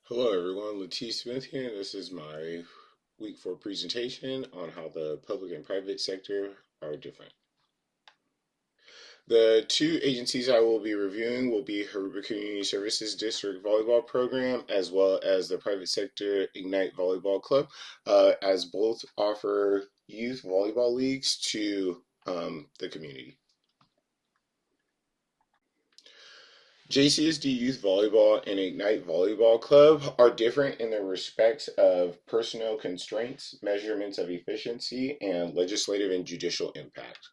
Hello everyone, Latif Smith here, and this is my week 4 presentation on how the public and private sector are different. The two agencies I will be reviewing will be Herbert Community Services District Volleyball Program as well as the private sector Ignite Volleyball Club, as both offer youth volleyball leagues to the community. JCSD Youth Volleyball and Ignite Volleyball Club are different in their respects of personnel constraints, measurements of efficiency, and legislative and judicial impact.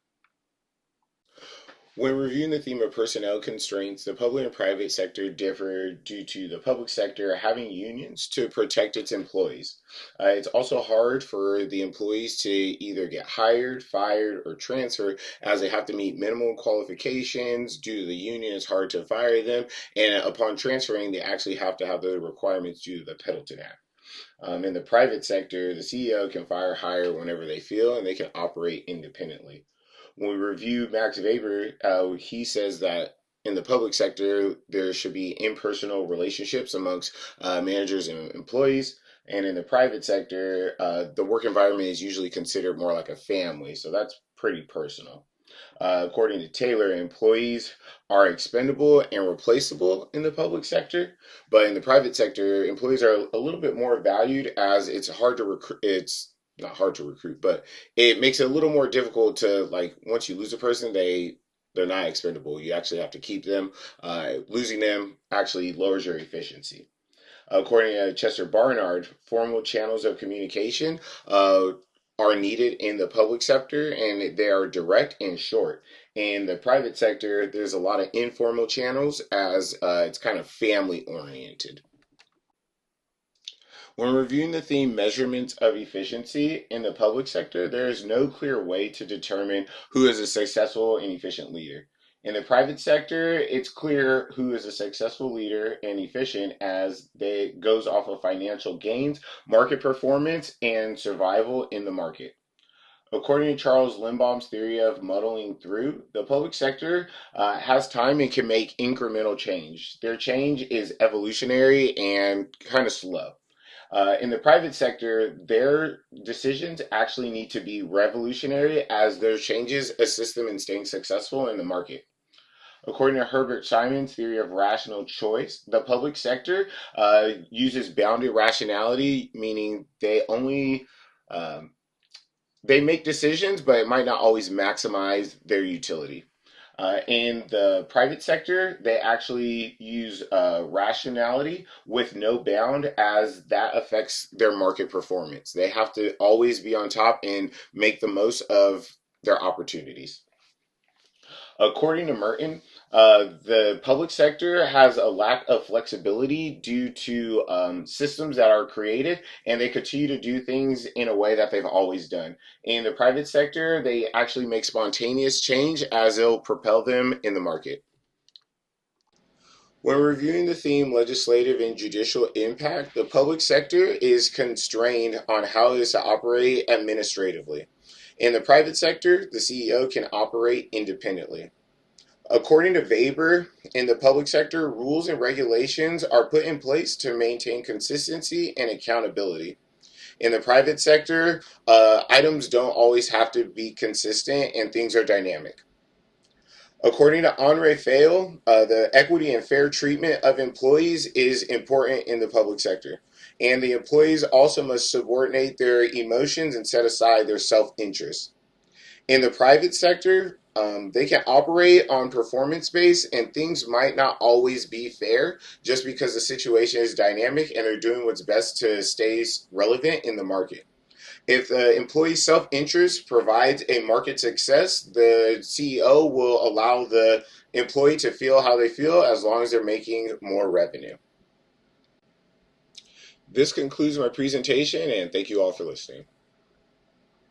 When reviewing the theme of personnel constraints, the public and private sector differ due to the public sector having unions to protect its employees. It's also hard for the employees to either get hired, fired, or transferred as they have to meet minimum qualifications. Due to the union, it's hard to fire them, and upon transferring, they actually have to have the requirements due to the Pendleton Act. In the private sector, the CEO can fire, hire whenever they feel, and they can operate independently. When we review Max Weber, he says that in the public sector, there should be impersonal relationships amongst managers and employees. And in the private sector, the work environment is usually considered more like a family. So that's pretty personal. According to Taylor, employees are expendable and replaceable in the public sector, but in the private sector, employees are a little bit more valued as it's hard to recruit. It's not hard to recruit, but it makes it a little more difficult to, like, once you lose a person, they're not expendable. You actually have to keep them. Losing them actually lowers your efficiency. According to Chester Barnard, formal channels of communication are needed in the public sector, and they are direct and short. In the private sector, there's a lot of informal channels as it's kind of family oriented. When reviewing the theme measurements of efficiency in the public sector, there is no clear way to determine who is a successful and efficient leader. In the private sector, it's clear who is a successful leader and efficient as they goes off of financial gains, market performance, and survival in the market. According to Charles Lindbaum's theory of muddling through, the public sector has time and can make incremental change. Their change is evolutionary and kind of slow. In the private sector, their decisions actually need to be revolutionary as their changes assist them in staying successful in the market. According to Herbert Simon's theory of rational choice, the public sector uses bounded rationality, meaning um, they make decisions, but it might not always maximize their utility. In the private sector, they actually use rationality with no bound as that affects their market performance. They have to always be on top and make the most of their opportunities. According to Merton, the public sector has a lack of flexibility due to systems that are created, and they continue to do things in a way that they've always done. In the private sector, they actually make spontaneous change as it'll propel them in the market. When reviewing the theme legislative and judicial impact, the public sector is constrained on how it is to operate administratively. In the private sector, the CEO can operate independently. According to Weber, in the public sector, rules and regulations are put in place to maintain consistency and accountability. In the private sector, items don't always have to be consistent and things are dynamic. According to Henri Fail, the equity and fair treatment of employees is important in the public sector. And the employees also must subordinate their emotions and set aside their self interest. In the private sector, they can operate on performance base, and things might not always be fair just because the situation is dynamic and they're doing what's best to stay relevant in the market. If the employee's self interest provides a market success, the CEO will allow the employee to feel how they feel as long as they're making more revenue. This concludes my presentation, and thank you all for listening.